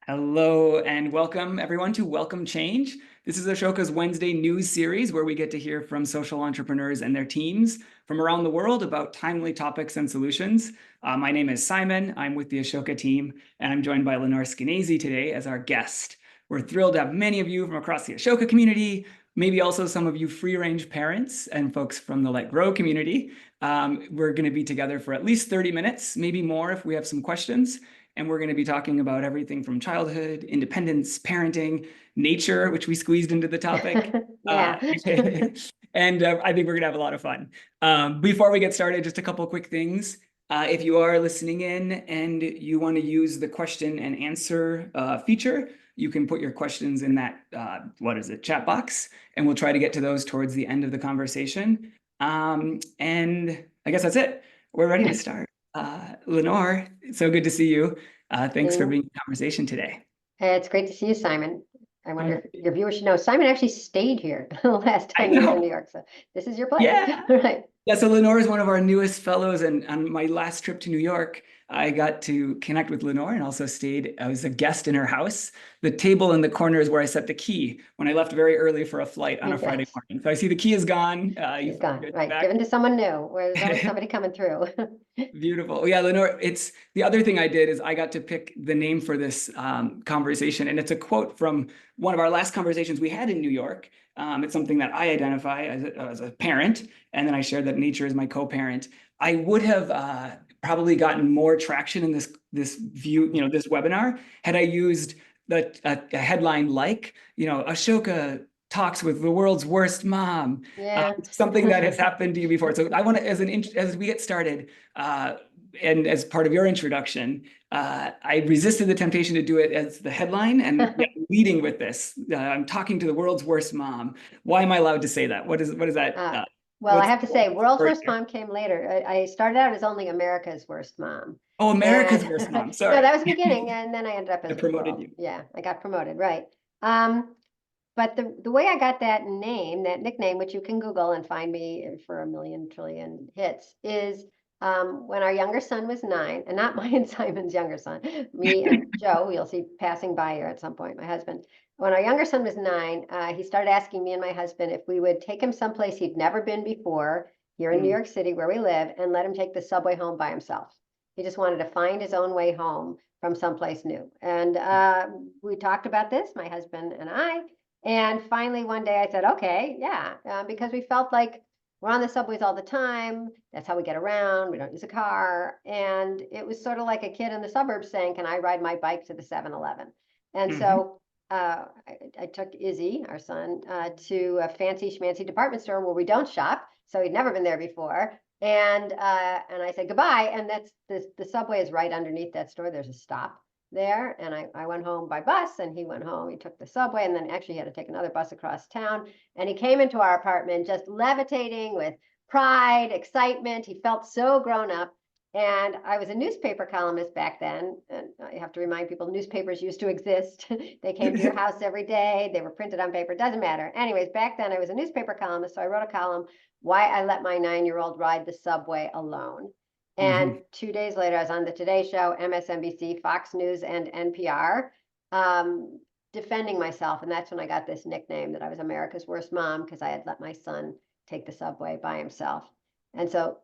Hello and welcome everyone to Welcome Change. This is Ashoka's Wednesday news series where we get to hear from social entrepreneurs and their teams from around the world about timely topics and solutions. My name is Simon. I'm with the Ashoka team, and I'm joined by Lenore Skenazy today as our guest. We're thrilled to have many of you from across the Ashoka community, maybe also some of you free-range parents and folks from the Let Grow community. We're going to be together for at least 30 minutes, maybe more if we have some questions. And we're going to be talking about everything from childhood, independence, parenting, nature, which we squeezed into the topic. Yeah. And I think we're going to have a lot of fun. Before we get started, just a couple of quick things. If you are listening in and you want to use the question and answer feature, you can put your questions in that, chat box, and we'll try to get to those towards the end of the conversation. And I guess that's it. We're ready to start. Lenore, it's so good to see you. Thanks for being in the conversation today. It's great to see you, Simon. I wonder if your viewers should know Simon actually stayed here the last I time he was in know. New York. So this is your place. Yeah. Right. Yeah, so Lenore is one of our newest fellows, and on my last trip to New York, I got to connect with Lenore and also stayed. I was a guest in her house. The table in the corner is where I set the key when I left very early for a flight on a Friday Yes. morning. So I see the key is gone. He's gone. Right. Back. Given to someone new, where there's always somebody coming through. Beautiful. Yeah, Lenore, it's the other thing I did is I got to pick the name for this conversation. And it's a quote from one of our last conversations we had in New York. It's something that I identify as a parent. And then I shared that nature is my co-parent. I would have probably gotten more traction in this view, this webinar, had I used a headline like, Ashoka talks with the world's worst mom. Yeah. Something that has happened to you before. So I want to, as we get started, and as part of your introduction, I resisted the temptation to do it as the headline and leading with this. I'm talking to the world's worst mom. Why am I allowed to say that? What is that? Well, I have to say, World's Worst Mom came later. I started out as only America's Worst Mom. Oh, America's And worst mom. no, Sorry. that was the beginning, and then I ended up I as the promoted world. you. Yeah, I got promoted, right. But the way I got that name, that nickname, which you can Google and find me for a million trillion hits, is when our younger son was 9, and not mine and Simon's younger son, me and Joe, who you'll see passing by here at some point, my husband. When our younger son was 9, he started asking me and my husband if we would take him someplace he'd never been before here in New York City, where we live, and let him take the subway home by himself. He just wanted to find his own way home from someplace new. And we talked about this, my husband and I. And finally, one day I said, okay, yeah, because we felt like we're on the subways all the time. That's how we get around. We don't use a car. And it was sort of like a kid in the suburbs saying, can I ride my bike to the 7-Eleven? And so I took Izzy, our son, to a fancy schmancy department store where we don't shop. So he'd never been there before. And I said goodbye. And that's the subway is right underneath that store. There's a stop there, and I went home by bus, and he went home. He took the subway, and then actually he had to take another bus across town. And he came into our apartment just levitating with pride, excitement. He felt so grown up. And I was a newspaper columnist back then. And I have to remind people, newspapers used to exist. They came to your house every day. They were printed on paper. Doesn't matter. Anyways, back then I was a newspaper columnist. So I wrote a column, Why I Let My 9-Year-Old Ride the Subway Alone. And 2 days later, I was on the Today Show, MSNBC, Fox News, and NPR, defending myself. And that's when I got this nickname that I was America's worst mom, because I had let my son take the subway by himself. And so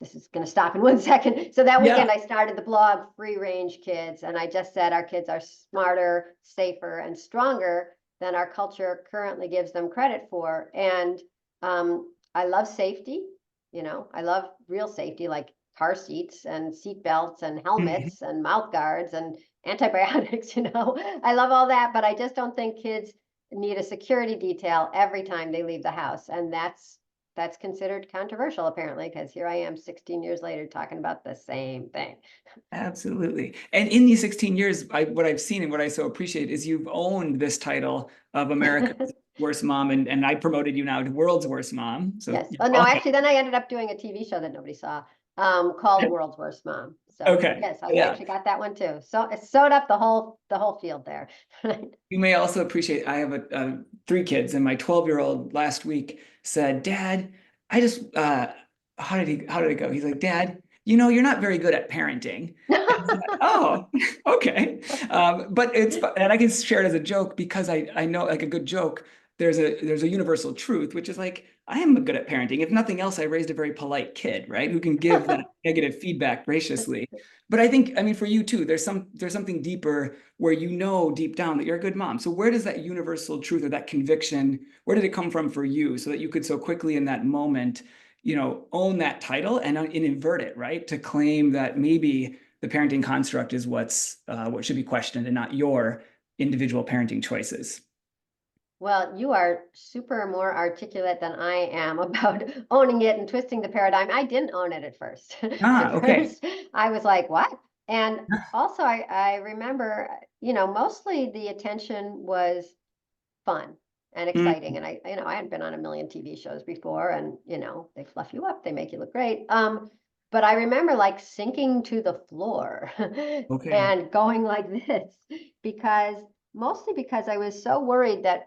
this is going to stop in 1 second. So that weekend, I started the blog Free Range Kids. And I just said our kids are smarter, safer, and stronger than our culture currently gives them credit for. And I love safety. I love real safety, like car seats and seat belts and helmets and mouth guards and antibiotics. I love all that, but I just don't think kids need a security detail every time they leave the house. And that's considered controversial, apparently, because here I am 16 years later talking about the same thing. Absolutely. And in these 16 years, what I've seen and what I so appreciate is you've owned this title of America's worst mom, and I promoted you now to world's worst mom. So yes. Oh no, actually, then I ended up doing a TV show that nobody saw, called World's Worst Mom. So yes, I actually got that one too. So it sewed up the whole field there. You may also appreciate, I have 3 kids, and my 12-year-old last week said, Dad, I just how did it go? He's like, Dad, you're not very good at parenting. And I thought, oh, okay. But and I can share it as a joke because I know, like, a good joke, there's a universal truth, which is like, I am good at parenting. If nothing else, I raised a very polite kid, right? Who can give that negative feedback graciously. But I think, I mean, for you too, there's something deeper where deep down that you're a good mom. So where does that universal truth or that conviction, where did it come from for you so that you could so quickly in that moment, own that title and invert it, right? To claim that maybe the parenting construct is what should be questioned and not your individual parenting choices. Well, you are super more articulate than I am about owning it and twisting the paradigm. I didn't own it at first. Ah, At okay. first, I was like, what? And also, I remember, mostly the attention was fun and exciting. Mm, And I had been on a million TV shows before, and they fluff you up, they make you look great. But I remember like sinking to the floor okay. and going like this because mostly because I was so worried that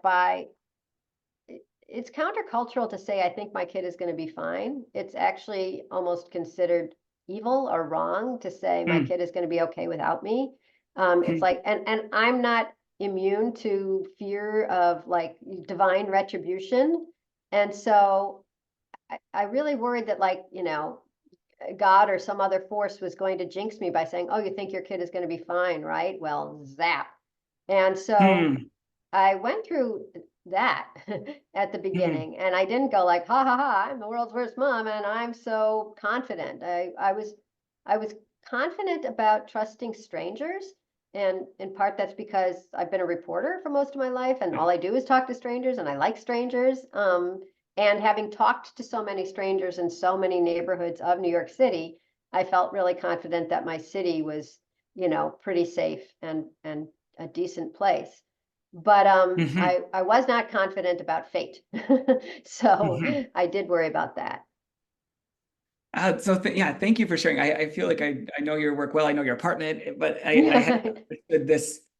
it's countercultural to say I think my kid is going to be fine. It's actually almost considered evil or wrong to say my Mm, kid is going to be okay without me. It's mm, like, and I'm not immune to fear of like divine retribution. And so I really worried that like, God or some other force was going to jinx me by saying, oh, you think your kid is going to be fine, right? Well, zap. And so mm, I went through that at the mm, beginning, and I didn't go like, ha ha ha, I'm the world's worst mom, and I'm so confident. I was confident about trusting strangers, and in part that's because I've been a reporter for most of my life, and all I do is talk to strangers, and I like strangers. And having talked to so many strangers in so many neighborhoods of New York City, I felt really confident that my city was, pretty safe and a decent place. But mhm, I was not confident about fate. So mhm. I did worry about that. So yeah, thank you for sharing. I feel like I know your work well. I know your apartment, but I had Yeah. understood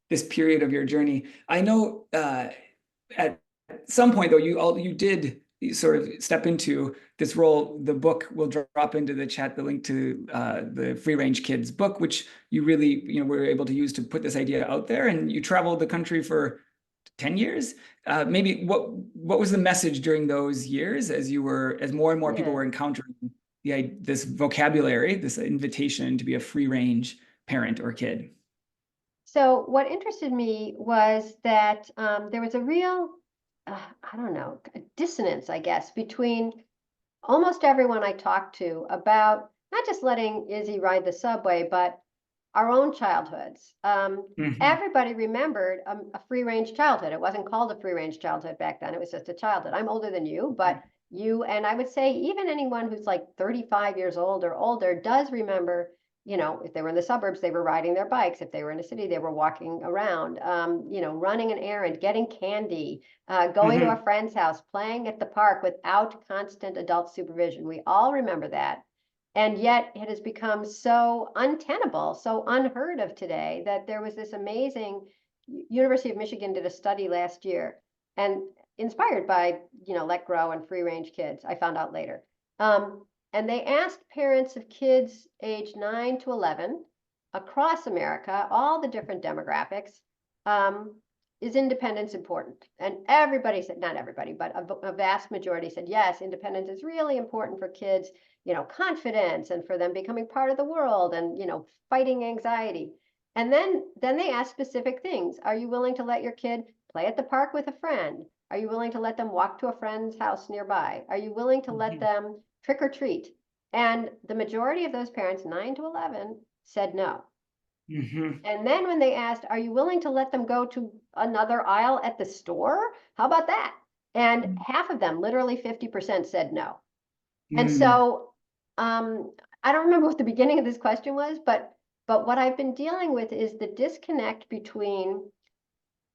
this period of your journey. I know at some point though, you did sort of step into this role. The book will drop into the chat the link to the Free Range Kids book, which you really were able to use to put this idea out there. And you traveled the country for 10 years. Maybe what was the message during those years as more and more people Yeah. were encountering this vocabulary, this invitation to be a free range parent or kid? So what interested me was that there was a real, I don't know, dissonance, I guess, between almost everyone I talked to about not just letting Izzy ride the subway, but our own childhoods. Hmm. Everybody remembered a free range childhood. It wasn't called a free range childhood back then. It was just a childhood. I'm older than you, but and I would say even anyone who's like 35 years old or older does remember, if they were in the suburbs, they were riding their bikes. If they were in a city, they were walking around, running an errand, getting candy, going to a Hmm. friend's house, playing at the park without constant adult supervision. We all remember that. And yet it has become so untenable, so unheard of today that there was this amazing University of Michigan did a study last year and inspired by, Let Grow and Free Range Kids, I found out later. And they asked parents of kids aged 9 to 11 across America, all the different demographics, is independence important? And everybody said, not everybody, but a vast majority said, yes, independence is really important for kids, confidence and for them becoming part of the world and, fighting anxiety. And then they ask specific things. Are you willing to let your kid play at the park with a friend? Are you willing to let them walk to a friend's house nearby? Are you willing to let Hmm. them trick or treat? And the majority of those parents, 9 to 11, said no. Hmm. And then when they asked, are you willing to let them go to another aisle at the store? How about that? And half of them, literally 50%, said no. And Hmm. so I don't remember what the beginning of this question was, but what I've been dealing with is the disconnect between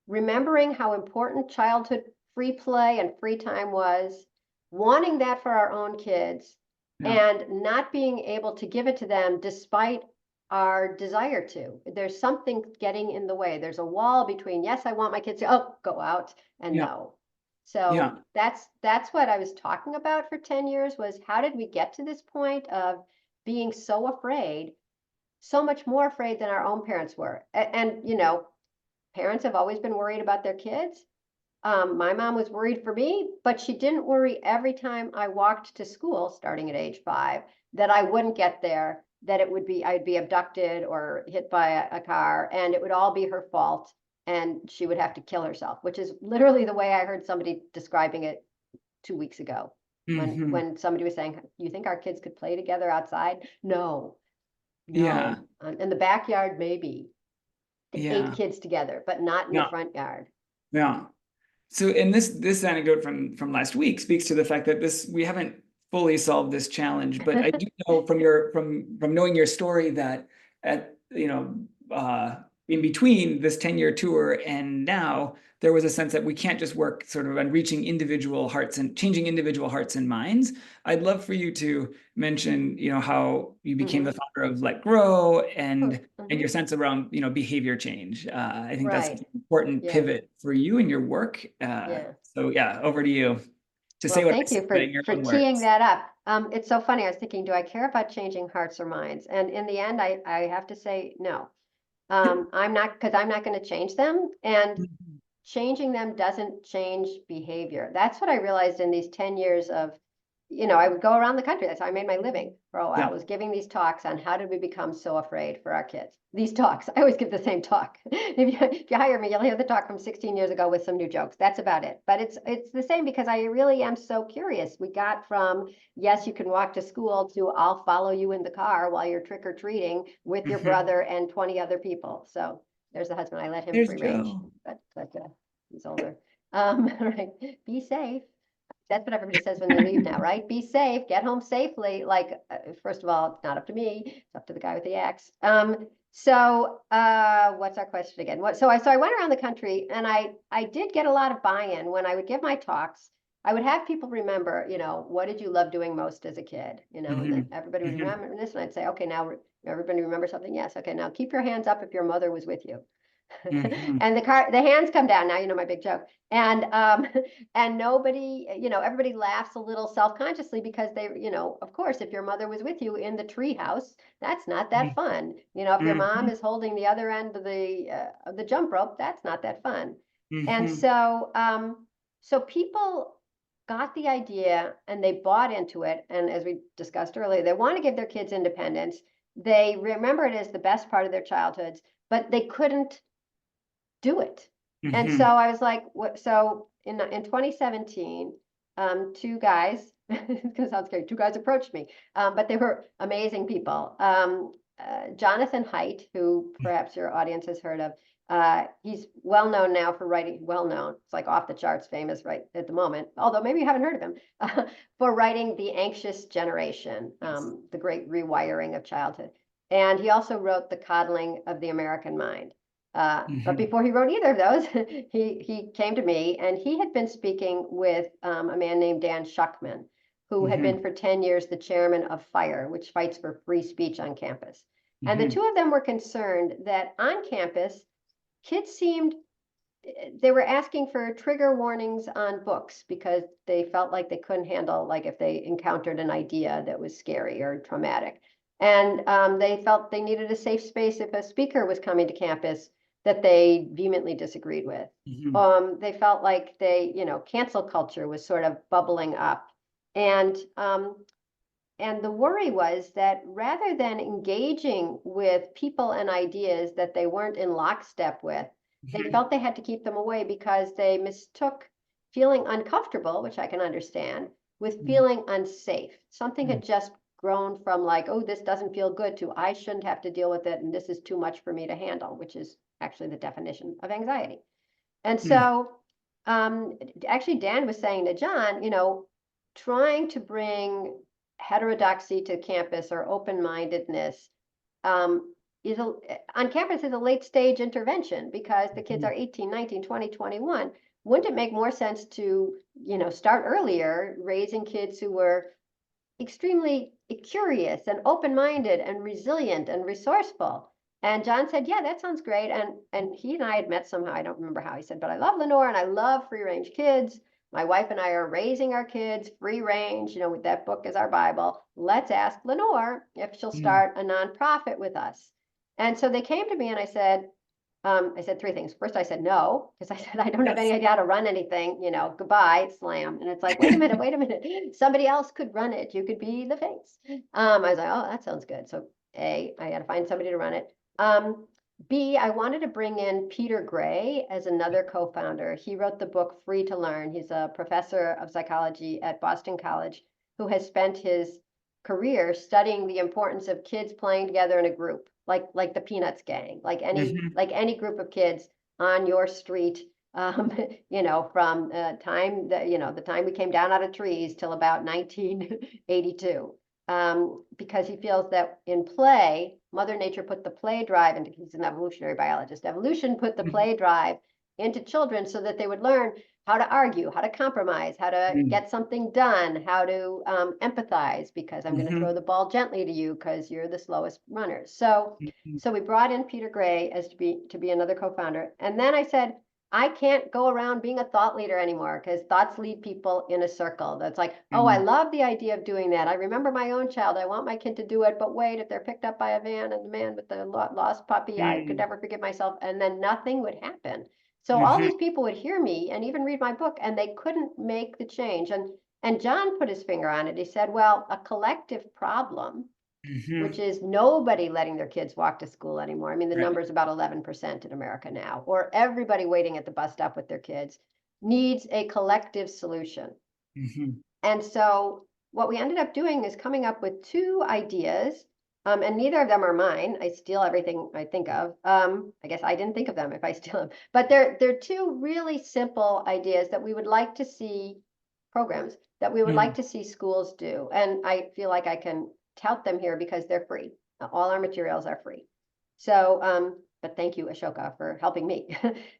remembering how important childhood free play and free time was, wanting that for our own kids, Yeah. and not being able to give it to them despite our desire to. There's something getting in the way. There's a wall between, yes, I want my kids to, oh, go out, and Yeah. no. So Yeah. that's what I was talking about for 10 years was how did we get to this point of being so afraid, so much more afraid than our own parents were. And you know, parents have always been worried about their kids. My mom was worried for me, but she didn't worry every time I walked to school, starting at age 5, that I wouldn't get there, that I'd be abducted or hit by a car, and it would all be her fault, and she would have to kill herself, which is literally the way I heard somebody describing it 2 weeks ago. Hmm. When somebody was saying, "You think our kids could play together outside?" No, Yeah. no. In the backyard, maybe eight Yeah. kids together, but not in the Yeah. front yard. Yeah. So, and this anecdote from last week speaks to the fact that we haven't fully solved this challenge, but I do know from knowing your story that at in between this 10-year tour and now, there was a sense that we can't just work sort of on reaching individual hearts and changing individual hearts and minds. I'd love for you to mention, how you became the Mhm. founder of Let Grow and your Mhm. sense around, behavior change. I think that's an Right. important Yeah. pivot for you and your work. Yeah. So yeah, over to you to say Well, what I thank said, you but in your for own teeing words. that up. It's so funny. I was thinking, do I care about changing hearts or minds? And in the end, I have to say no. Yep. I'm not, because I'm not going to change them. And Mhm. changing them doesn't change behavior. That's what I realized in these 10 years of, I would go around the country. That's how I made my living for a while. I Yeah. was giving these talks on how did we become so afraid for our kids. These talks, I always give the same talk. If you hire me, you'll hear the talk from 16 years ago with some new jokes. That's about it. But it's the same because I really am so curious. We got from, yes, you can walk to school, to I'll follow you in the car while you're trick or treating with your Mhm. brother and 20 other people. So there's the husband. I let him There's free range, Joe. but he's older. Right. Be safe. That's what everybody says when they leave now, right? Be safe, get home safely. Like, first of all, it's not up to me, it's up to the guy with the axe. What's our question again? So I went around the country, and I did get a lot of buy-in when I would give my talks. I would have people remember, what did you love doing most as a kid? And then Mhm. everybody would Mhm. remember this, and I'd say, okay, now everybody remember something? Yes. Okay, now keep your hands up if your mother was with you. Mhm. And the hands come down now, my big joke. And and nobody, everybody laughs a little self-consciously because they, of course, if your mother was with you in the tree house, that's not that fun. If your mom Mhm. is holding the other end of the jump rope, that's not that fun. And Mhm. so people got the idea and they bought into it. And as we discussed earlier, they want to give their kids independence. They remember it as the best part of their childhoods, but they couldn't do it. And so Mhm. I was like, what? So in 2017, two guys, it's gonna sound scary, two guys approached me, but they were amazing people. Jonathan Haidt, who perhaps your audience has heard of, he's well known now for writing, well known, it's like off the charts famous right at the moment, although maybe you haven't heard of him, for writing The Anxious Generation, Yes. the great rewiring of childhood. And he also wrote The Coddling of the American Mind. But Mhm. before he wrote either of those, he came to me, and he had been speaking with a man named Dan Schuckman, who had been Mhm. for 10 years the chairman of FIRE, which fights for free speech on campus. And the two Mhm. of them were concerned that on campus, kids seemed they were asking for trigger warnings on books because they felt like they couldn't handle, like if they encountered an idea that was scary or traumatic. And they felt they needed a safe space if a speaker was coming to campus that they vehemently disagreed with. Mhm. They felt like cancel culture was sort of bubbling up. And and the worry was that rather than engaging with people and ideas that they weren't in lockstep with, they Mhm. felt they had to keep them away because they mistook feeling uncomfortable, which I can understand, with Mhm. feeling unsafe. Something Mhm. had just grown from like, oh, this doesn't feel good, to I shouldn't have to deal with it, and this is too much for me to handle, which is actually the definition of anxiety. And Mhm. so actually, Dan was saying to John, trying to bring heterodoxy to campus or open-mindedness is on campus is a late stage intervention because the kids are Mhm. 18, 19, 20, 21. Wouldn't it make more sense to, start earlier, raising kids who were extremely curious and open-minded and resilient and resourceful? And John said, yeah, that sounds great. And he and I had met somehow. I don't remember how. He said, but I love Lenore and I love free range kids. My wife and I are raising our kids free range, with that book is our Bible. Let's ask Lenore if she'll start a nonprofit with us. And so they came to me and I said three things. First, I said no, because I said, I don't have any Yes. idea how to run anything, goodbye, slam. And it's like, wait a minute, wait a minute. Somebody else could run it. You could be the face. I was like, oh, that sounds good. So A, I had to find somebody to run it. B, I wanted to bring in Peter Gray as another co-founder. He wrote the book Free to Learn. He's a professor of psychology at Boston College who has spent his career studying the importance of kids playing together in a group, like the Peanuts gang, like any group of kids on your street, from the time that the time we came down out of trees till about 1982. Because he feels that in play, Mother Nature put the play drive into, he's an evolutionary biologist, evolution put the play drive into children so that they would learn how to argue, how to compromise, how to get something done, how to empathize, because I'm going to throw the ball gently to you because you're the slowest runner. So we brought in Peter Gray as to be another co-founder. And then I said, I can't go around being a thought leader anymore because thoughts lead people in a circle. That's like, oh, I love the idea of doing that. I remember my own child. I want my kid to do it. But wait, if they're picked up by a van and the man with the lost puppy, I could never forgive myself. And then nothing would happen. So all these people would hear me and even read my book and they couldn't make the change. And John put his finger on it. He said, well, a collective problem, which is nobody letting their kids walk to school anymore. I mean, the Right. number is about 11% in America now, or everybody waiting at the bus stop with their kids, needs a collective solution. And so what we ended up doing is coming up with two ideas, and neither of them are mine. I steal everything I think of. I guess I didn't think of them if I steal them, but they're two really simple ideas that we would like to see programs that we would like to see schools do. And I feel like I can tout them here because they're free. All our materials are free. So, but thank you, Ashoka, for helping me.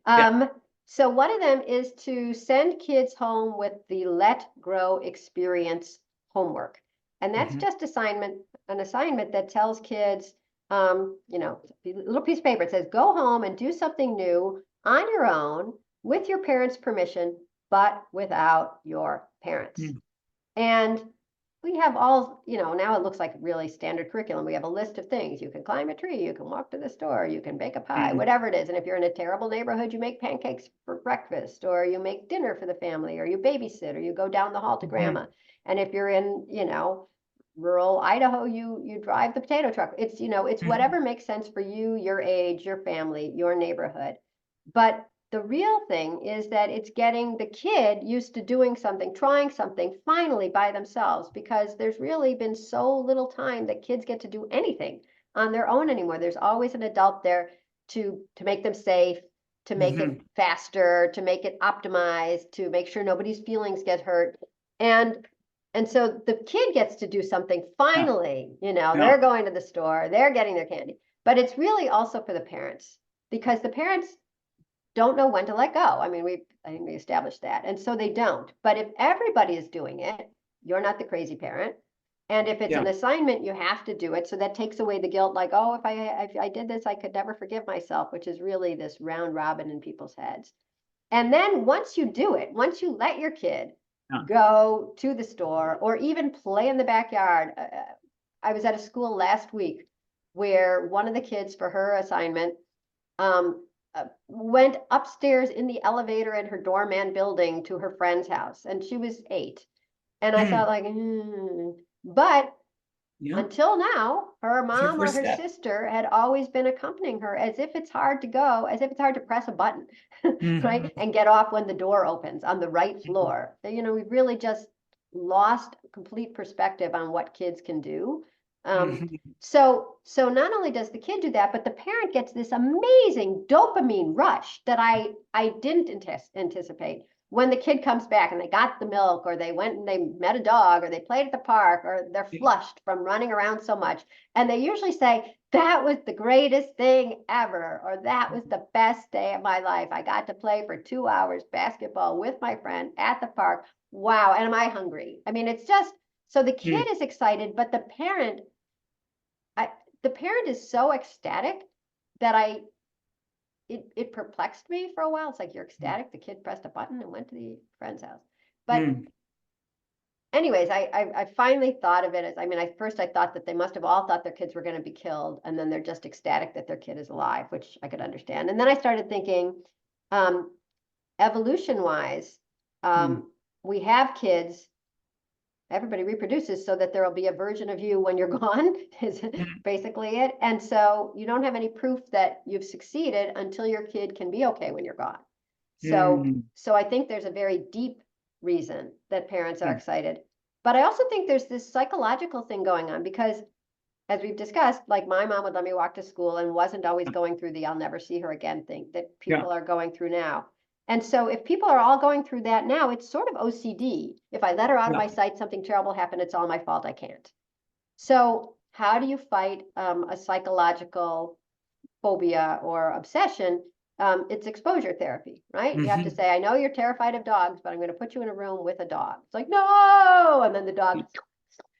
Yeah. So one of them is to send kids home with the Let Grow Experience homework. And that's just an assignment that tells kids, a little piece of paper. It says, go home and do something new on your own with your parents' permission, but without your parents. And we have all, now it looks like really standard curriculum. We have a list of things. You can climb a tree, you can walk to the store, you can bake a pie, whatever it is. And if you're in a terrible neighborhood, you make pancakes for breakfast, or you make dinner for the family, or you babysit, or you go down the hall to grandma. And if you're in, rural Idaho, you drive the potato truck. It's whatever makes sense for you, your age, your family, your neighborhood. But the real thing is that it's getting the kid used to doing something, trying something finally by themselves, because there's really been so little time that kids get to do anything on their own anymore. There's always an adult there to make them safe, to make it faster, to make it optimized, to make sure nobody's feelings get hurt. And so the kid gets to do something finally, they're going to the store, they're getting their candy. But it's really also for the parents, because the parents don't know when to let go. I think we established that. And so they don't. But if everybody is doing it, you're not the crazy parent. And if it's an assignment, you have to do it. So that takes away the guilt, like, oh, if I did this, I could never forgive myself, which is really this round robin in people's heads. And then once you do it, once you let your kid go to the store or even play in the backyard. I was at a school last week where one of the kids for her assignment went upstairs in the elevator in her doorman building to her friend's house, and she was 8. And I thought, like, but until now, her mom or her sister had always been accompanying her, as if it's hard to go, as if it's hard to press a button, right? And get off when the door opens on the right floor. We've really just lost complete perspective on what kids can do. So not only does the kid do that, but the parent gets this amazing dopamine rush that I didn't anticipate. When the kid comes back and they got the milk, or they went and they met a dog, or they played at the park, or they're flushed from running around so much. And they usually say, that was the greatest thing ever, or that was the best day of my life. I got to play for 2 hours basketball with my friend at the park. Wow. And am I hungry? I mean, it's just, so the kid is excited, but the parent is so ecstatic that it perplexed me for a while. It's like, you're ecstatic. The kid pressed a button and went to the friend's house. But Mm. anyways, I finally thought of it as, I mean, first I thought that they must have all thought their kids were going to be killed, and then they're just ecstatic that their kid is alive, which I could understand. And then I started thinking, um, evolution wise, Mm. we have kids, everybody reproduces so that there will be a version of you when you're gone, is Mm. basically it. And so you don't have any proof that you've succeeded until your kid can be okay when you're gone. So, Mm. so I think there's a very deep reason that parents are Mm. excited. But I also think there's this psychological thing going on because, as we've discussed, like my mom would let me walk to school and wasn't always going through the I'll never see her again thing that Yeah. people are going through now. And so if people are all going through that now, it's sort of OCD. If I let her out of Yeah. my sight, something terrible happened, it's all my fault, I can't. So how do you fight a psychological phobia or obsession? It's exposure therapy, right? You have to Mhm. say, I know you're terrified of dogs, but I'm going to put you in a room with a dog. It's like, no. And then the dog,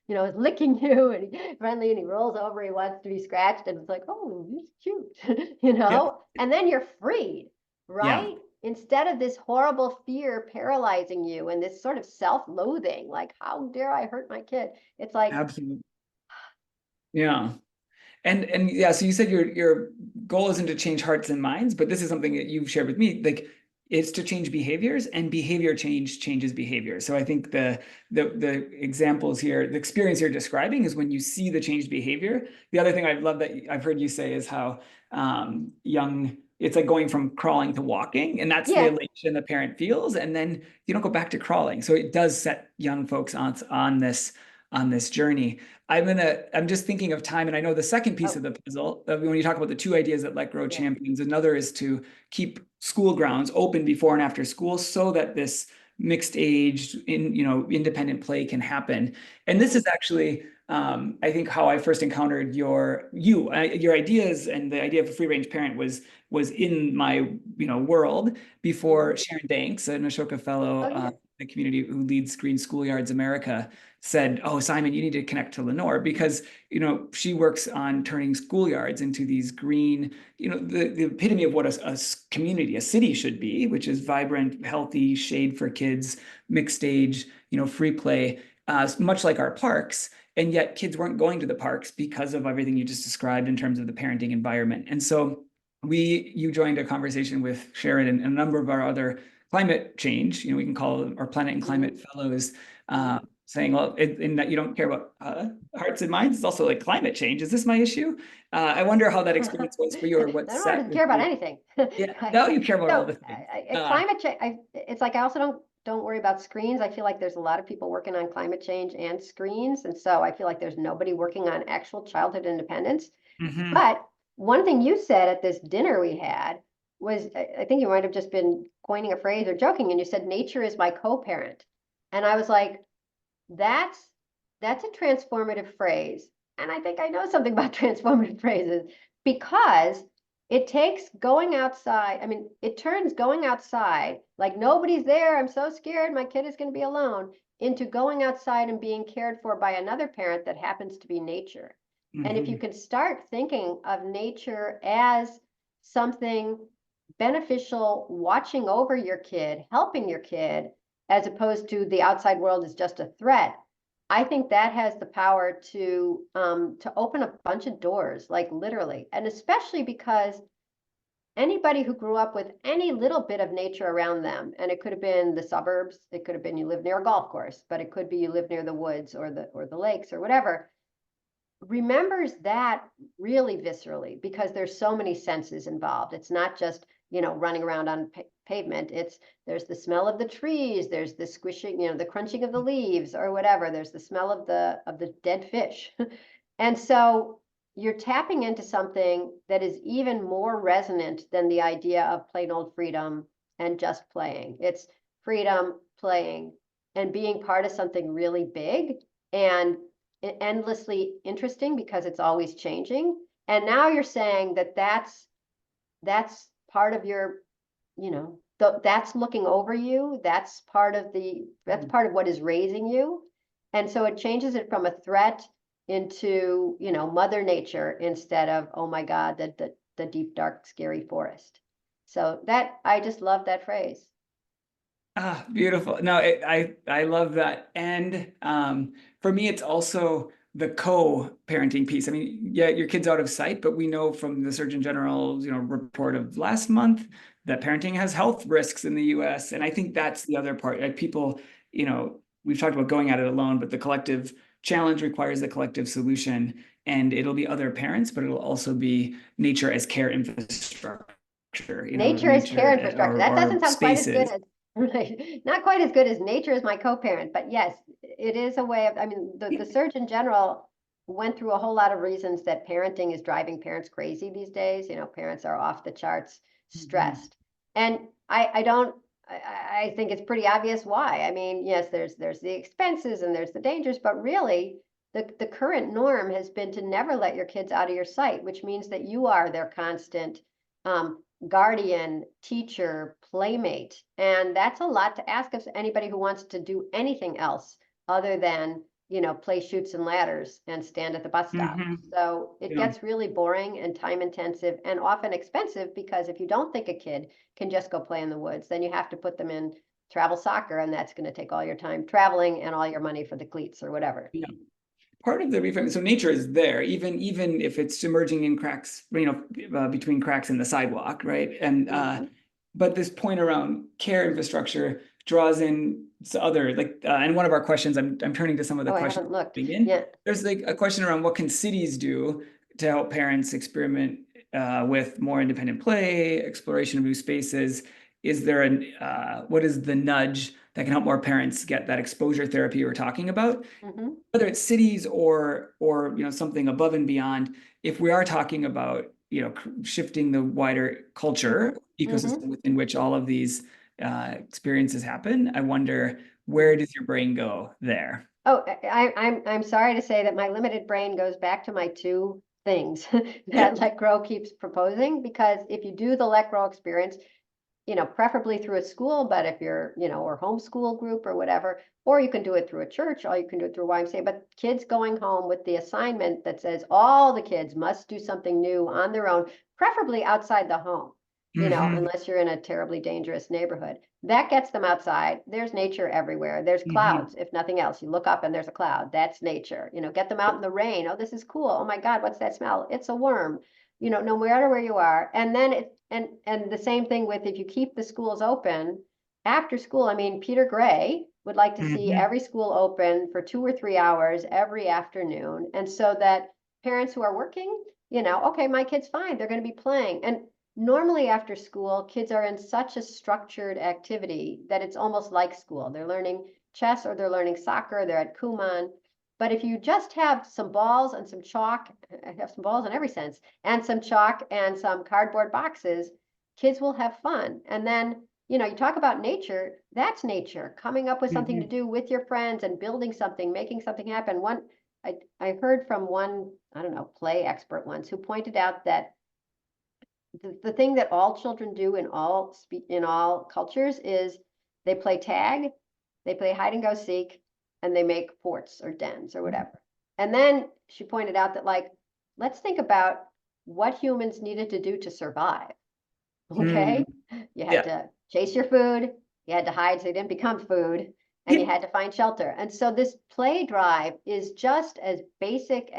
is licking you and he's friendly and he rolls over, he wants to be scratched. And it's like, oh, he's cute, Yeah. and then you're freed, Yeah. right? Instead of this horrible fear paralyzing you and this sort of self-loathing, like, how dare I hurt my kid? It's like, Absolutely. Yeah. And yeah, so you said your goal isn't to change hearts and minds, but this is something that you've shared with me. Like it's to change behaviors, and behavior change changes behavior. So I think the examples here, the experience you're describing is when you see the changed behavior. The other thing I love that I've heard you say is how young it's like going from crawling to walking, and that's the yeah. elation the parent feels, and then you don't go back to crawling. So it does set young folks on this journey. I'm just thinking of time, and I know the second piece Oh, of the puzzle, when you talk about the two ideas that Let Grow yeah. champions, another is to keep school grounds open before and after school so that this mixed age independent play can happen. And this is actually I think how I first encountered your ideas, and the idea of a free range parent was in my world before Mhm. Sharon Danks, an Ashoka Fellow, Oh, yeah. the community who leads Green Schoolyards America, said, "Oh, Simon, you need to connect to Lenore because she works on turning schoolyards into these green, the epitome of what a community, a city should be, which is vibrant, healthy, shade for kids, mixed age, free play, much like our parks." And yet, kids weren't going to the parks because of everything you just described in terms of the parenting environment. And so, you joined a conversation with Sharon and a number of our other climate change, we can call our planet and climate Mhm. fellows, Mhm. saying, well, in that you don't care about hearts and minds, it's also like climate change. Is this my issue? I wonder how that experience was for you, or what Lenore set doesn't with care about you. anything. Yeah, no, you care about all So the things. climate change, it's like I also don't worry about screens. I feel like there's a lot of people working on climate change and screens, and so I feel like there's nobody working on actual childhood independence. Mhm. But one thing you said at this dinner we had was, I think you might have just been coining a phrase or joking, and you said, nature is my co-parent. And I was like, that's that's a transformative phrase. And I think I know something about transformative phrases because it takes going outside. I mean, it turns going outside, like nobody's there, I'm so scared, my kid is going to be alone, into going outside and being cared for by another parent that happens to be nature. And if you Mhm. can start thinking of nature as something beneficial, watching over your kid, helping your kid, as opposed to the outside world is just a threat, I think that has the power to open a bunch of doors, like literally, and especially because anybody who grew up with any little bit of nature around them, and it could have been the suburbs, it could have been you live near a golf course, but it could be you live near the woods or the lakes or whatever, remembers that really viscerally because there's so many senses involved. It's not just, running around on pavement. There's the smell of the trees, there's the squishing, the crunching of the leaves or whatever. There's the smell of the dead fish. And so you're tapping into something that is even more resonant than the idea of plain old freedom and just playing. It's freedom, playing, and being part of something really big and endlessly interesting because it's always changing. And now you're saying that that's part of your, that's looking over you. That's part of what is raising you. And so it changes it from a threat into, mother nature instead of, oh my God, the deep, dark, scary forest. So that, I just love that phrase. Ah, beautiful. No, I love that. And for me, it's also the co-parenting piece. I mean, yeah, your kid's out of sight, but we know from the Surgeon General's, report of last month that parenting has health risks in the US. And I think that's the other part. Like people, we've talked about going at it alone, but the collective challenge requires the collective solution. And it'll be other parents, but it'll also be nature as care infrastructure, Nature is care nature infrastructure. or, That doesn't or sound quite as good spaces. as, right, not quite as good as nature is my co-parent, but yes, it is a way of, I mean, the Surgeon General went through a whole lot of reasons that parenting is driving parents crazy these days. Parents are off the charts Mhm. stressed. And I don't, I think it's pretty obvious why. I mean, yes, there's the expenses and there's the dangers, but really the current norm has been to never let your kids out of your sight, which means that you are their constant guardian, teacher, playmate. And that's a lot to ask of anybody who wants to do anything else other than, play chutes and ladders and stand at the bus stop. Hmm. So it Yeah. gets really boring and time intensive and often expensive because if you don't think a kid can just go play in the woods, then you have to put them in travel soccer and that's going to take all your time traveling and all your money for the cleats or whatever. Yeah. Part of the reframe, so nature is there, even if it's emerging in cracks, between cracks in the sidewalk, right? And Mm-hmm. but this point around care infrastructure draws in other and one of our questions, I'm turning to some of the Oh, I questions haven't looked. coming in. Yeah. There's like a question around what can cities do to help parents experiment with more independent play, exploration of new spaces. Is there what is the nudge that can help more parents get that exposure therapy we're talking about? Mm-hmm. Whether it's cities or something above and beyond, if we are talking about shifting the wider Mm-hmm. culture Mm-hmm. ecosystem within which all of these experiences happen, I wonder Mm-hmm. where does your brain go there? Oh, I'm sorry to say that my limited brain goes back to my two things Yep. that Let Grow keeps proposing, because if you do the Let Grow experience, preferably through a school, but if you're, or homeschool group or whatever, or you can do it through a church, or you can do it through YMCA, but kids going home with the assignment that says all the kids must do something new on their own, preferably outside the home, Hmm. unless you're in a terribly dangerous neighborhood. That gets them outside. There's nature everywhere. There's Hmm. clouds, if nothing else. You look up and there's a cloud. That's nature. Get them out in the rain. Oh, this is cool. Oh my God, what's that smell? It's a worm. No matter where you are. And then and the same thing with if you keep the schools open after school. I mean, Peter Gray would like to see Hmm. every school open for 2 or 3 hours every afternoon. And so that parents who are working, okay, my kid's fine. They're going to be playing. And normally after school, kids are in such a structured activity that it's almost like school. They're learning chess or they're learning soccer, they're at Kumon. But if you just have some balls and some chalk, have some balls in every sense, and some chalk and some cardboard boxes, kids will have fun. And then, you talk about nature, that's nature, coming up with something to Hmm. do with your friends and building something, making something happen. I heard from one, I don't know, play expert once who pointed out that the thing that all children do in all cultures is they play tag, they play hide and go seek, and they make forts or dens or whatever. And then she pointed out that, like, let's think about what humans needed to do to survive. Hmm. Okay, you had Yeah. to chase your food, you had to hide so you didn't become food, and you Yep. had to find shelter. And so this play drive is just as basic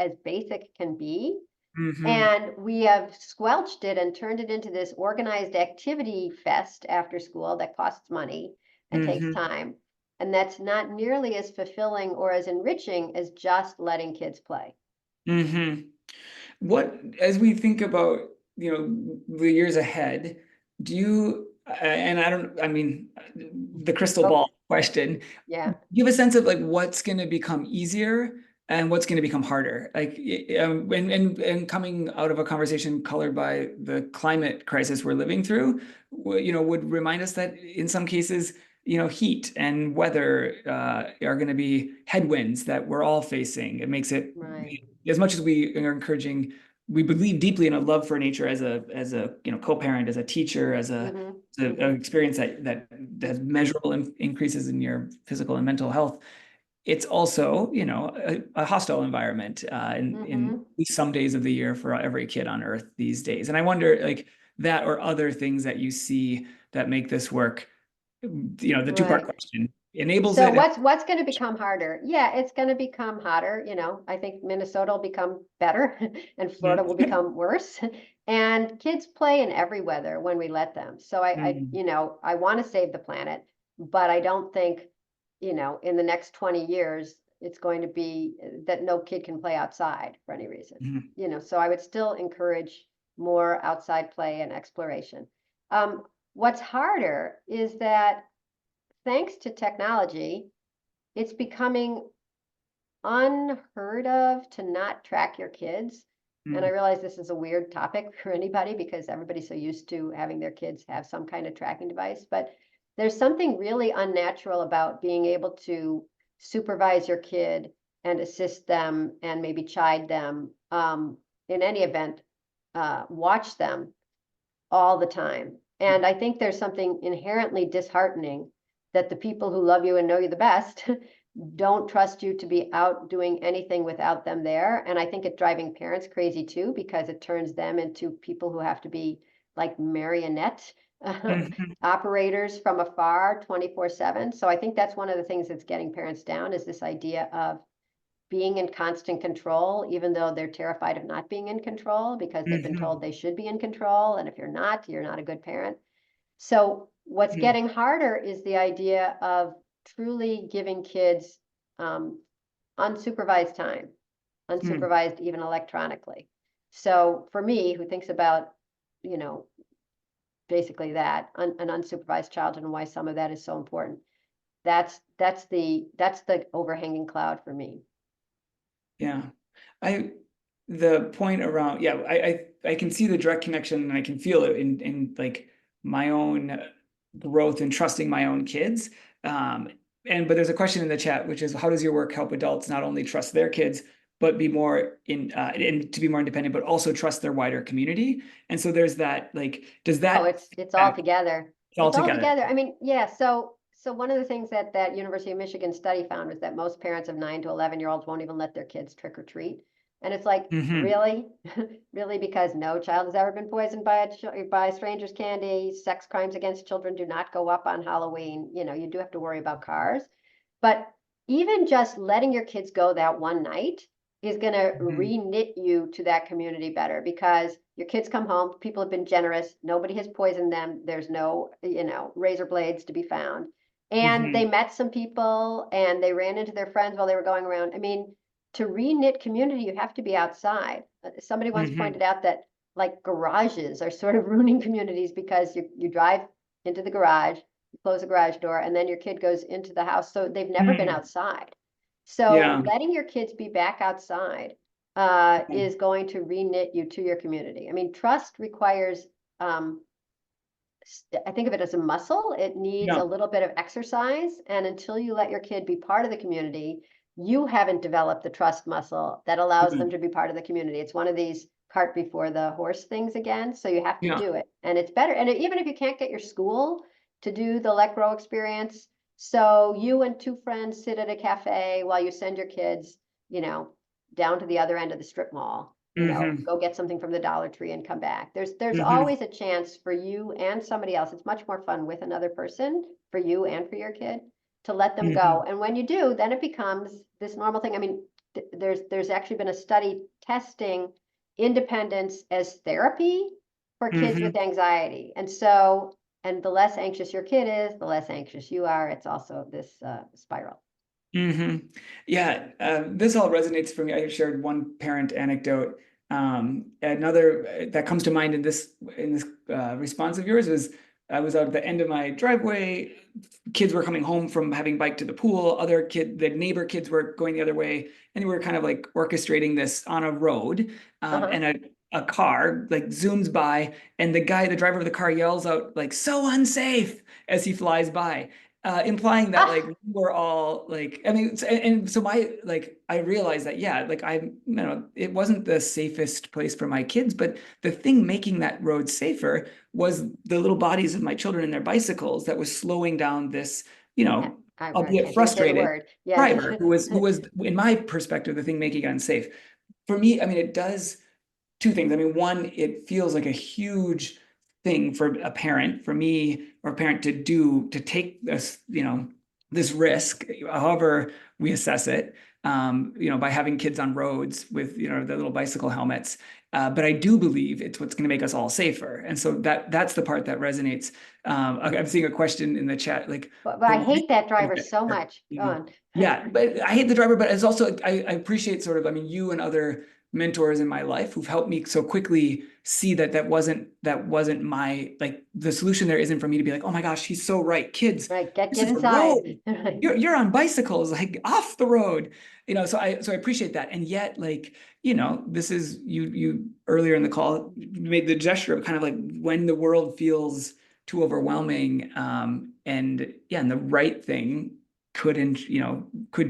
can be, Hmm. and we have squelched it and turned it into this organized activity fest after school that costs money and takes Hmm. time. And that's not nearly as fulfilling or as enriching as just letting kids play. Hmm. What, as we think about, the years ahead, do you, and I don't, I mean, the crystal Oh, ball question, yeah. give a sense of like what's going to become easier and what's going to become harder. Like, and coming out of a conversation colored by the climate crisis we're living through, would remind us that in some cases, heat and weather are going to be headwinds that we're all facing. It makes it, Right. as much as we are encouraging, we believe deeply in a love for nature as a co-parent, as a teacher, Mm-hmm. an Mm-hmm. experience that has measurable increases in your physical and mental health. It's also, a hostile environment in at Mm-hmm. least some days of the year for every kid on Earth these days. And I wonder, like that or other things that you see that make this work the two-part Right. question. Enables So it. what's going to become harder? Yeah, it's going to become hotter. I think Minnesota will become better and Florida will Mhm. become worse. And kids play in every weather when we let them. So Mhm. I want to save the planet, but I don't think, in the next 20 years, it's going to be that no kid can play outside for any reason. Mhm. So I would still encourage more outside play and exploration. What's harder is that thanks to technology, it's becoming unheard of to not track your kids. And I Mhm. realize this is a weird topic for anybody because everybody's so used to having their kids have some kind of tracking device. But there's something really unnatural about being able to supervise your kid and assist them and maybe chide them. In any event, watch them all the time. And I think there's something inherently disheartening that the people who love you and know you the best don't trust you to be out doing anything without them there. And I think it's driving parents crazy too, because it turns them into people who have to be like marionette Mhm. operators from afar 24/7. So I think that's one of the things that's getting parents down is this idea of being in constant control, even though they're terrified of not being in control because they've been Mhm. told they should be in control. And if you're not a good parent. So what's Mhm. getting harder is the idea of truly giving kids um, unsupervised time, Mhm. unsupervised even electronically. So for me, who thinks about, you know, basically an unsupervised childhood and why some of that is so important, that's the overhanging cloud for me. Yeah. I the point around, yeah, I can see the direct connection and I can feel it in like my own growth and trusting my own kids. Um, but there's a question in the chat, which is how does your work help adults not only trust their kids, but be more and to be more independent, but also trust their wider community? And so there's that, like, does Oh, that it's all feedback together. all It's all together? together. I mean, yeah, so one of the things that University of Michigan study found was that most parents of 9 to 11-year-olds won't even let their kids trick or treat. And it's like, Hmm. really? Really? Because no child has ever been poisoned by a stranger's candy. Sex crimes against children do not go up on Halloween. You do have to worry about cars. But even just letting your kids go that one night is going to Hmm. re-knit you to that community better because your kids come home, people have been generous, nobody has poisoned them, there's no, razor blades to be found. And Hmm. they met some people and they ran into their friends while they were going around. I mean, to re-knit community, you have to be outside. Somebody once Hmm. pointed out that like garages are sort of ruining communities because you drive into the garage, you close the garage door, and then your kid goes into the house. So they've never been Hmm. outside. So Yeah. letting your kids be back outside is going to re-knit you to your community. I mean, trust requires, um, I think of it as a muscle. It needs a Yeah. little bit of exercise. And until you let your kid be part of the community, you haven't developed the trust muscle that allows them Mhm. to be part of the community. It's one of these cart before the horse things again. So you have to Yeah. do it. And it's better. And even if you can't get your school to do the Let Grow experience, so you and two friends sit at a cafe while you send your kids, you know, down to the other end of the strip mall, Hmm. go get something from the Dollar Tree and come back. There's Hmm. always a chance for you and somebody else. It's much more fun with another person for you and for your kid to let them go. Hmm. And when you do, then it becomes this normal thing. I mean, there's actually been a study testing independence as therapy for kids Hmm. with anxiety. And the less anxious your kid is, the less anxious you are. It's also this spiral. Hmm. Yeah, this all resonates for me. I shared one parent anecdote. Another that comes to mind in this response of yours was I was out at the end of my driveway. Kids were coming home from having biked to the pool. The neighbor kids were going the other way, and we were kind of like orchestrating this on a road. Uh-huh. And a car like zooms by, and the driver of the car yells out like "so unsafe" as he flies by, implying that like Ah, we're all like, I mean, and so I realized that, yeah, like it wasn't the safest place for my kids, but the thing making that road safer was the little bodies of my children and their bicycles that was slowing down this, you know, I albeit can't even say the frustrated word. Yeah. driver who was in my perspective the thing making it unsafe. For me, I mean, it does two things. I mean, one, it feels like a huge thing for a parent, for me, or parent to take this, this risk, however we assess it, by having kids on roads with, the little bicycle helmets. But I do believe it's what's going to make us all safer. And so that's the part that resonates. I'm seeing a question in the chat, like, but I hate that driver so much. Go on. Yeah, but I hate the driver, but it's also, I appreciate sort of, I mean, you and other mentors in my life who've helped me so quickly see that wasn't my, like, the solution there isn't for me to be like, oh my gosh, he's so right. Kids, Right, this get is a road. inside. You're on bicycles, like off the road. So I appreciate that. And yet, like, this is you earlier in the call made the gesture of kind of like when the world feels too overwhelming, and the right thing could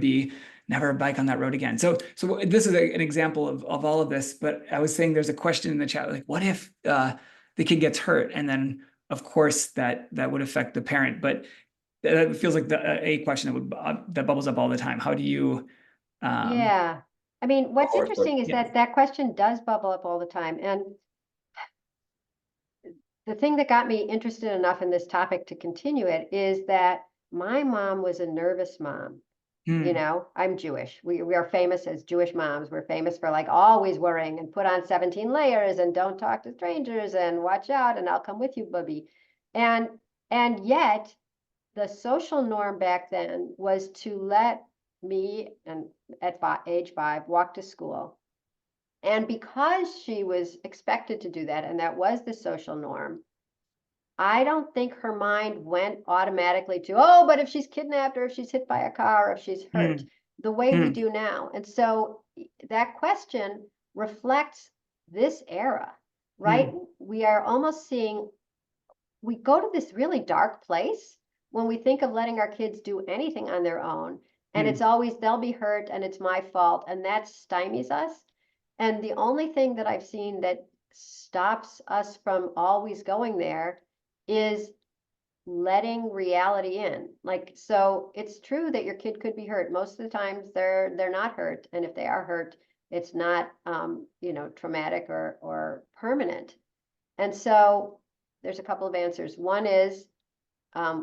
be never bike on that road again. So this is an example of all of this. But I was saying there's a question in the chat, like, what if the kid gets hurt? And then of course that would affect the parent. But that feels like a question that bubbles up all the time. How do you Yeah. I mean, what's interesting is yeah. that question does bubble up all the time. And the thing that got me interested enough in this topic to continue it is that my mom was a nervous mom. I'm Jewish. We are famous as Jewish moms. We're famous for like always worrying and put on 17 layers and don't talk to strangers and watch out and I'll come with you, bubby. And yet the social norm back then was to let me and at age 5 walk to school. And because she was expected to do that, and that was the social norm, I don't think her mind went automatically to, oh, but if she's kidnapped or if she's hit by a car or if she's hurt, the way we do now. And so that question reflects this era, right? We are almost seeing, we go to this really dark place when we think of letting our kids do anything on their own. And it's always, they'll be hurt and it's my fault. And that stymies us. And the only thing that I've seen that stops us from always going there is letting reality in. Like, so it's true that your kid could be hurt. Most of the times they're not hurt. And if they are hurt, it's not, traumatic or permanent. And so there's a couple of answers. One is,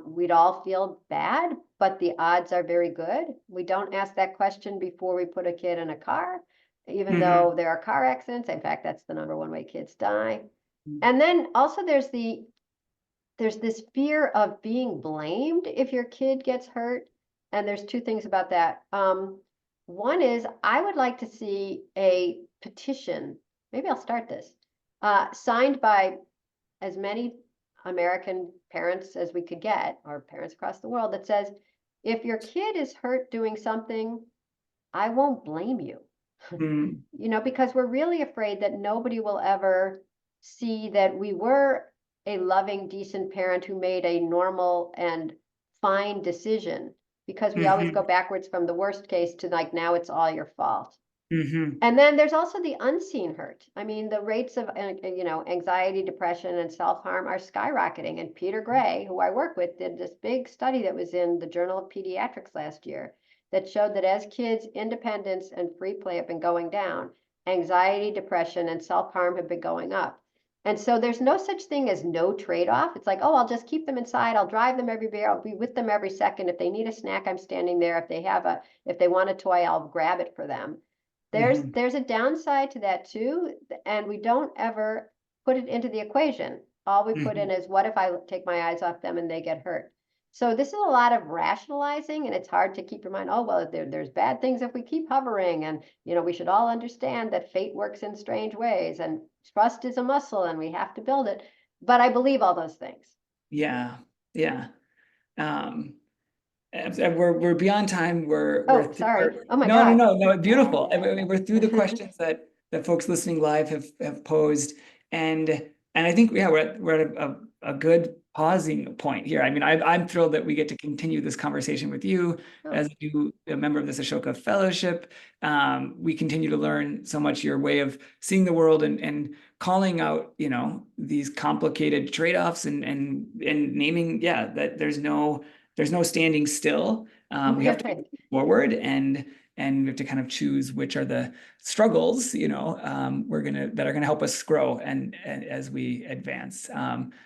we'd all feel bad, but the odds are very good. We don't ask that question before we put a kid in a car, even though there are car accidents. In fact, that's the #1 way kids die. And then also there's this fear of being blamed if your kid gets hurt. And there's two things about that. One is I would like to see a petition, maybe I'll start this, signed by as many American parents as we could get, or parents across the world, that says, if your kid is hurt doing something, I won't blame you. Because we're really afraid that nobody will ever see that we were a loving, decent parent who made a normal and fine decision, because we always go backwards from the worst case to like, now it's all your fault. And then there's also the unseen hurt. I mean, the rates of, anxiety, depression, and self-harm are skyrocketing. And Peter Gray, who I work with, did this big study that was in the Journal of Pediatrics last year that showed that as kids' independence and free play have been going down, anxiety, depression, and self-harm have been going up. And so there's no such thing as no trade-off. It's like, oh, I'll just keep them inside. I'll drive them everywhere. I'll be with them every second. If they need a snack, I'm standing there. If they want a toy, I'll grab it for them. There's a downside to that too, and we don't ever put it into the equation. All we put in is, what if I take my eyes off them and they get hurt? So this is a lot of rationalizing, and it's hard to keep your mind, oh, well, there's bad things if we keep hovering, and we should all understand that fate works in strange ways, and trust is a muscle, and we have to build it. But I believe all those things. Yeah. We're beyond time. Sorry. Oh my God. No. No, beautiful. I mean, we're through the questions that folks listening live have posed, and I think we're at a good pausing point here. I mean, I'm thrilled that we get to continue this conversation with you as a member of this Ashoka Fellowship. We continue to learn so much, your way of seeing the world and calling out, these complicated trade-offs and naming, that there's no standing still. We have to move forward, and we have to kind of choose which are the struggles, that are gonna help us grow and as we advance.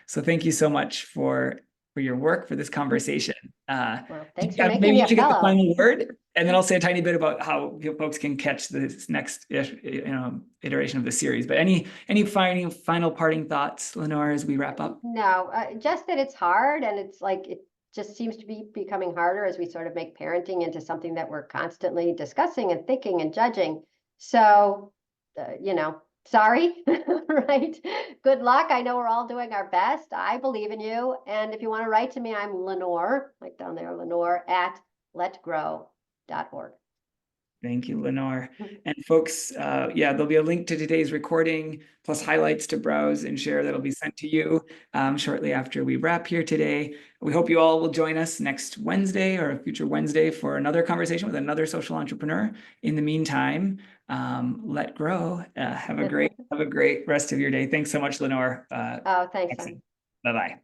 So thank you so much for for your work, for this conversation. Well, thanks for making Maybe me you a should get the fellow. final word, and then I'll say a tiny bit about how folks can catch this next iteration of the series. But any final parting thoughts, Lenore, as we wrap up? No, just that it's hard, and it's like it just seems to be becoming harder as we sort of make parenting into something that we're constantly discussing and thinking and judging. So, sorry, right? Good luck. I know we're all doing our best. I believe in you. And if you want to write to me, I'm Lenore, like down there, Lenore at letgrow.org. Thank you, Lenore. And folks, yeah, there'll be a link to today's recording plus highlights to browse and share that'll be sent to you shortly after we wrap here today. We hope you all will join us next Wednesday or a future Wednesday for another conversation with another social entrepreneur. In the meantime, let grow. Have a great rest of your day. Thanks so much, Lenore. Oh, thanks, Simon. Bye-bye.